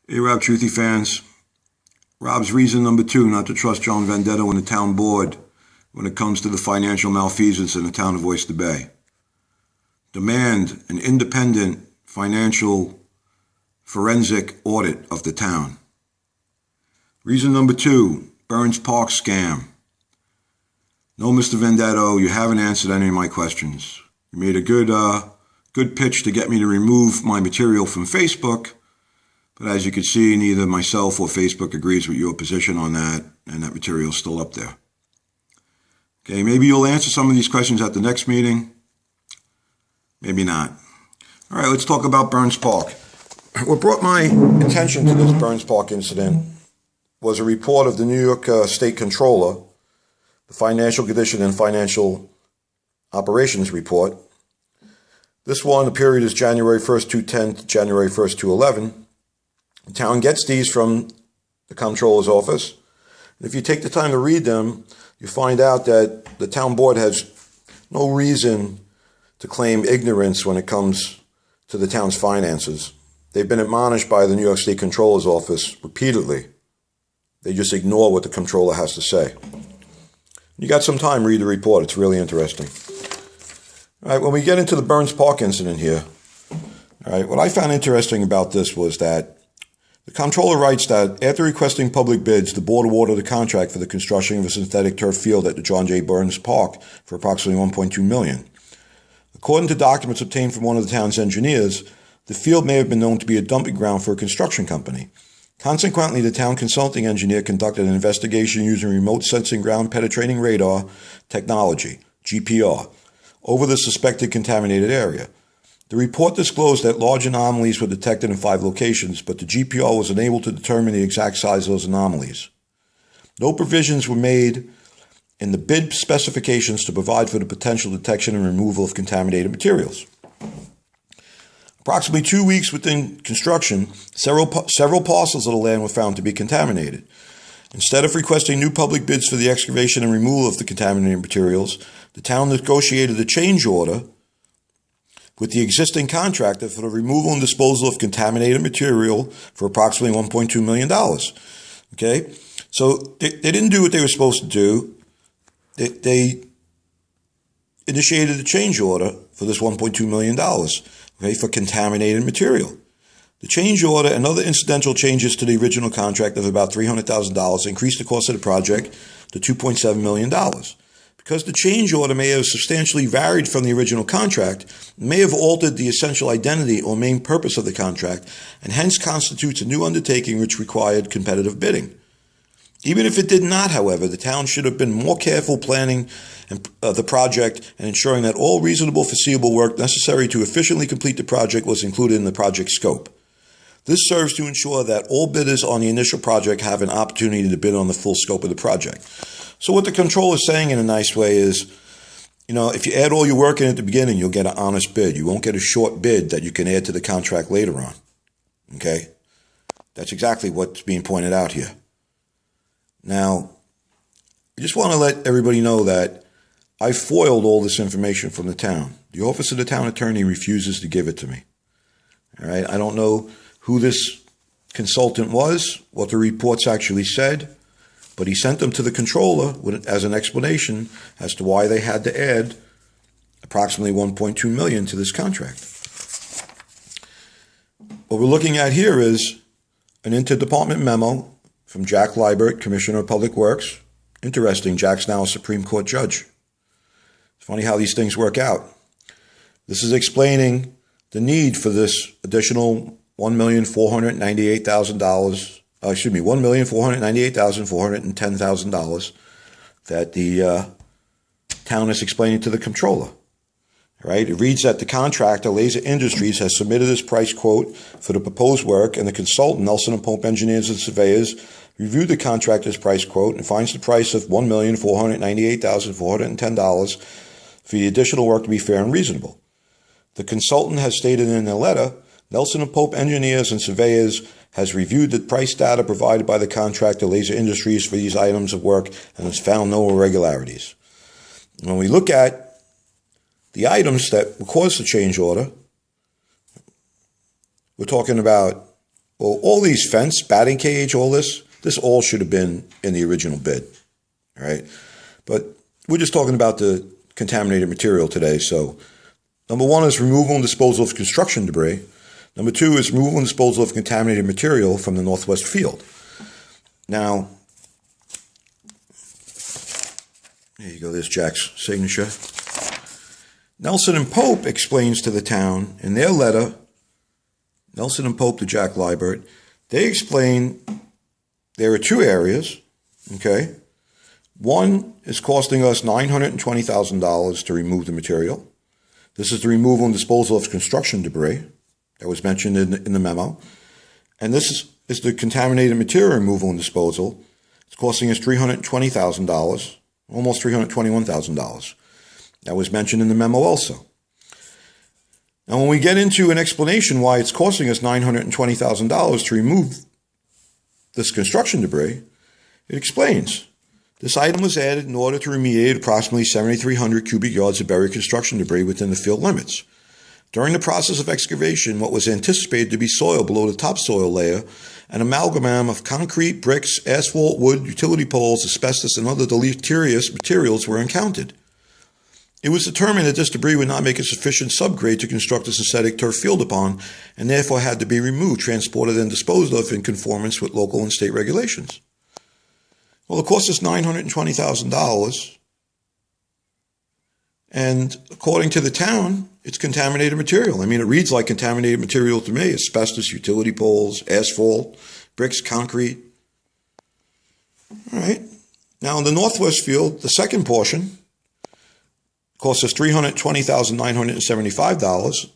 Hey Rob, Truthy fans. Rob's reason number 2 not to trust John Venditto and the town board when it comes to the financial malfeasance in the town of Oyster Bay. Demand an independent financial forensic audit of the town. Reason number 2, Burns Park scam. No, Mr. Venditto, you haven't answered any of my questions. You made a good pitch to get me to remove my material from Facebook, but as you can see, neither myself or Facebook agrees with your position on that, and that material is still up there. Okay, maybe you'll answer some of these questions at the next meeting. Maybe not. All right, let's talk about Burns Park. What brought my attention to this Burns Park incident was a report of the New York State Controller, the Financial Condition and Financial Operations Report. This one, the period is January 1st, 2010 to January 1st, 2011. The town gets these from the Comptroller's office. And if you take the time to read them, you find out that the town board has no reason to claim ignorance when it comes to the town's finances. They've been admonished by the New York State Controller's office repeatedly. They just ignore what the Comptroller has to say. You got some time, read the report. It's really interesting. All right, when we get into the Burns Park incident here, all right, what I found interesting about this was that the Comptroller writes that after requesting public bids, the board awarded a contract for the construction of a synthetic turf field at the John J. Burns Park for approximately $1.2 million. According to documents obtained from one of the town's engineers, the field may have been known to be a dumping ground for a construction company. Consequently, the town consulting engineer conducted an investigation using remote sensing ground penetrating radar technology, GPR, over the suspected contaminated area. The report disclosed that large anomalies were detected in 5 locations, but the GPR was unable to determine the exact size of those anomalies. No provisions were made in the bid specifications to provide for the potential detection and removal of contaminated materials. Approximately 2 weeks within construction, several parcels of the land were found to be contaminated. Instead of requesting new public bids for the excavation and removal of the contaminated materials, the town negotiated a change order with the existing contractor for the removal and disposal of contaminated material for approximately $1.2 million. Okay? So they didn't do what they were supposed to do. They initiated a change order for this $1.2 million, okay, for contaminated material. The change order and other incidental changes to the original contract of about $300,000 increased the cost of the project to $2.7 million. Because the change order may have substantially varied from the original contract, it may have altered the essential identity or main purpose of the contract, and hence constitutes a new undertaking which required competitive bidding. Even if it did not, however, the town should have been more careful planning the project and ensuring that all reasonable foreseeable work necessary to efficiently complete the project was included in the project scope. This serves to ensure that all bidders on the initial project have an opportunity to bid on the full scope of the project. So what the Comptroller is saying in a nice way is, you know, if you add all your work in at the beginning, you'll get an honest bid. You won't get a short bid that you can add to the contract later on. Okay? That's exactly what's being pointed out here. Now, I just want to let everybody know that I foiled all this information from the town. The Office of the Town Attorney refuses to give it to me. All right? I don't know who this consultant was, what the reports actually said, but he sent them to the Comptroller as an explanation as to why they had to add approximately $1.2 million to this contract. What we're looking at here is an interdepartment memo from Jack Liebert, Commissioner of Public Works. Interesting, Jack's now a Supreme Court judge. It's funny how these things work out. This is explaining the need for this additional $1,498,410 that the town is explaining to the Comptroller. Right? It reads that the contractor, Laser Industries, has submitted his price quote for the proposed work, and the consultant, Nelson & Pope Engineers and Surveyors, reviewed the contractor's price quote and finds the price of $1,498,410 for the additional work to be fair and reasonable. The consultant has stated in their letter, Nelson & Pope Engineers and Surveyors has reviewed the price data provided by the contractor, Laser Industries, for these items of work and has found no irregularities. When we look at the items that caused the change order, we're talking about Well, all these fence, batting cage, all this all should have been in the original bid, all right? But we're just talking about the contaminated material today. So number one is removal and disposal of construction debris. Number two is removal and disposal of contaminated material from the northwest field. Now, there you go, there's Jack's signature. Nelson and Pope explains to the town in their letter, Nelson and Pope to Jack Liebert, they explain there are two areas, okay? One is costing us $920,000 to remove the material. This is the removal and disposal of construction debris that was mentioned in the memo. And this is the contaminated material removal and disposal. It's costing us $320,000, almost $321,000. That was mentioned in the memo also. Now, when we get into an explanation why it's costing us $920,000 to remove this construction debris, it explains. This item was added in order to remediate approximately 7,300 cubic yards of buried construction debris within the field limits. During the process of excavation, what was anticipated to be soil below the topsoil layer, an amalgam of concrete, bricks, asphalt, wood, utility poles, asbestos, and other deleterious materials were encountered. It was determined that this debris would not make a sufficient subgrade to construct a synthetic turf field upon, and therefore had to be removed, transported, and disposed of in conformance with local and state regulations. Well, it cost us $920,000, and according to the town, it's contaminated material. I mean, it reads like contaminated material to me. Asbestos, utility poles, asphalt, bricks, concrete. All right. Now, in the northwest field, the second portion cost us $320,975,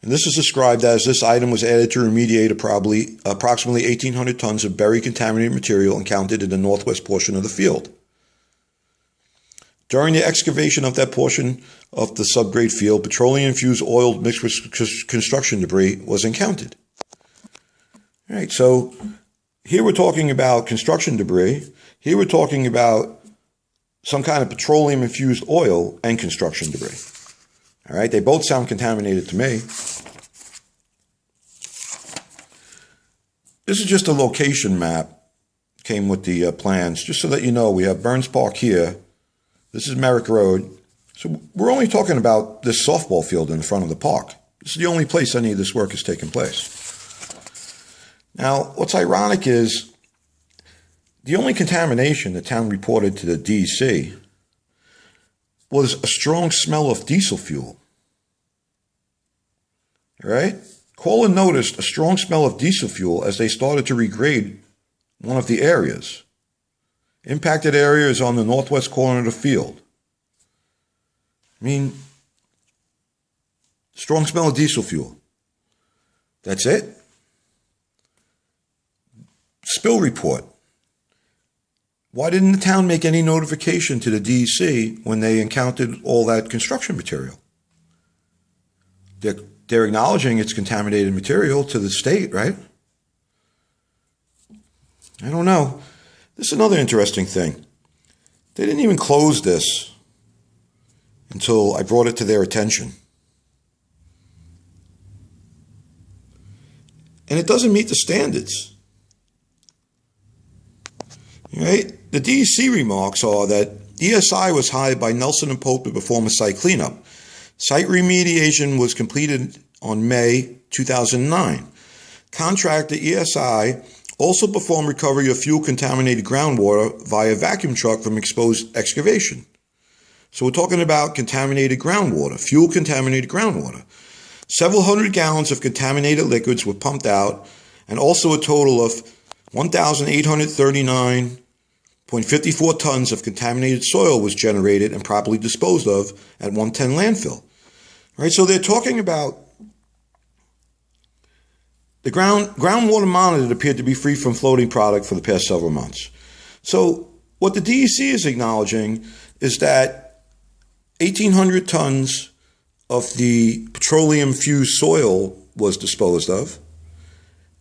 and this is described as this item was added to remediate approximately 1,800 tons of buried contaminated material encountered in the northwest portion of the field. During the excavation of that portion of the subgrade field, petroleum-infused oil mixed with construction debris was encountered. All right, so here we're talking about construction debris. Here we're talking about some kind of petroleum-infused oil and construction debris. All right, they both sound contaminated to me. This is just a location map. Came with the plans, just so that you know. We have Burns Park here. This is Merrick Road. So we're only talking about this softball field in the front of the park. This is the only place any of this work is taking place. Now, what's ironic is the only contamination the town reported to the DEC was a strong smell of diesel fuel. All right? Caller noticed a strong smell of diesel fuel as they started to regrade one of the areas. Impacted area is on the northwest corner of the field. I mean, strong smell of diesel fuel. That's it. Spill report. Why didn't the town make any notification to the DEC when they encountered all that construction material? They're acknowledging it's contaminated material to the state, right? I don't know. This is another interesting thing. They didn't even close this until I brought it to their attention. And it doesn't meet the standards. Right? The DEC remarks are that ESI was hired by Nelson and Pope to perform a site cleanup. Site remediation was completed on May 2009. Contractor ESI also performed recovery of fuel-contaminated groundwater via vacuum truck from exposed excavation. So we're talking about contaminated groundwater, fuel-contaminated groundwater. Several hundred gallons of contaminated liquids were pumped out, and also a total of 1,839.54 tons of contaminated soil was generated and properly disposed of at 110 landfill. All right, so they're talking about the groundwater monitored appeared to be free from floating product for the past several months. So what the DEC is acknowledging is that 1,800 tons of the petroleum-fused soil was disposed of,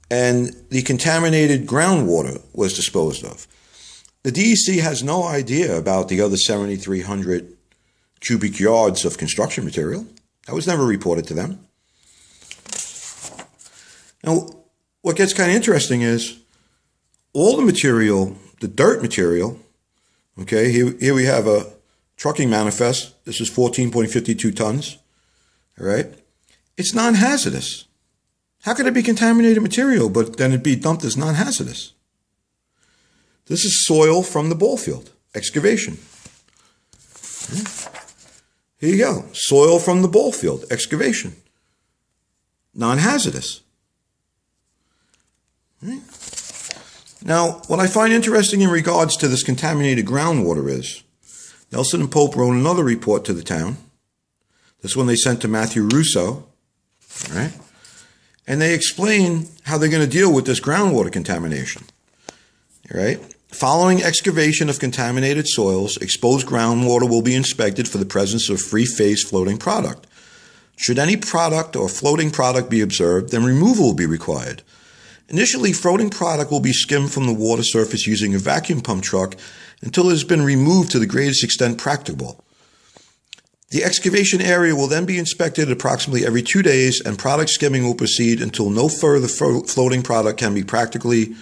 and the contaminated groundwater was disposed of. The DEC has no idea about the other 7,300 cubic yards of construction material. That was never reported to them. Now, what gets kind of interesting is all the material, the dirt material, okay, here we have a trucking manifest. This is 14.52 tons, all right? It's non-hazardous. How could it be contaminated material, but then it be dumped as non-hazardous? This is soil from the ball field, excavation. Here you go, soil from the ball field, excavation. Non-hazardous. Now, what I find interesting in regards to this contaminated groundwater is, Nelson and Pope wrote another report to the town. This one they sent to Matthew Russo, all right? And they explain how they're going to deal with this groundwater contamination, all right? Following excavation of contaminated soils, exposed groundwater will be inspected for the presence of free-phase floating product. Should any product or floating product be observed, then removal will be required. Initially, floating product will be skimmed from the water surface using a vacuum pump truck until it has been removed to the greatest extent practicable. The excavation area will then be inspected approximately every 2 days, and product skimming will proceed until no further floating product can be practicably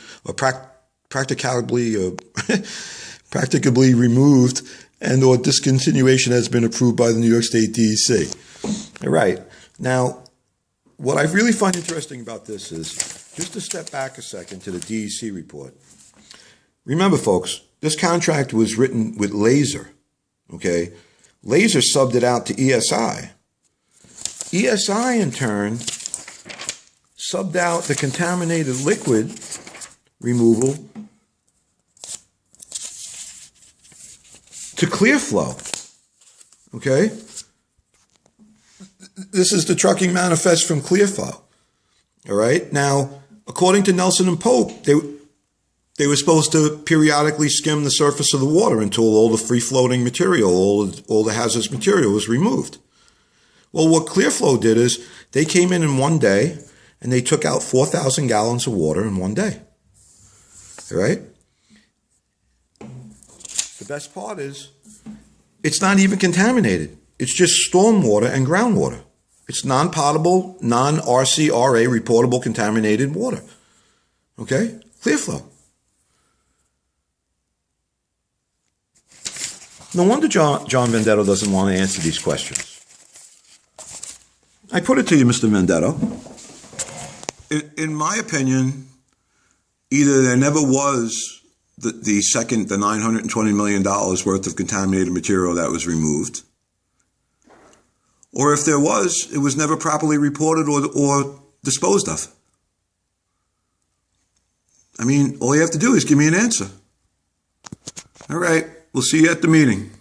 removed and or discontinuation has been approved by the New York State DEC. All right. Now, what I really find interesting about this is, just to step back a second to the DEC report. Remember, folks, this contract was written with Laser, okay? Laser subbed it out to ESI. ESI, in turn, subbed out the contaminated liquid removal to Clearflow, okay? This is the trucking manifest from Clearflow, all right? Now, according to Nelson and Pope, they were supposed to periodically skim the surface of the water until all the free-floating material, all the hazardous material was removed. Well, what Clearflow did is they came in one day and they took out 4,000 gallons of water in one day, all right? The best part is it's not even contaminated. It's just stormwater and groundwater. It's non-potable, non-RCRA reportable contaminated water. Okay? Clearflow. No wonder John Venditto doesn't want to answer these questions. I put it to you, Mr. Venditto. In my opinion, either there never was the $920 million worth of contaminated material that was removed, or if there was, it was never properly reported or disposed of. I mean, all you have to do is give me an answer. All right, we'll see you at the meeting.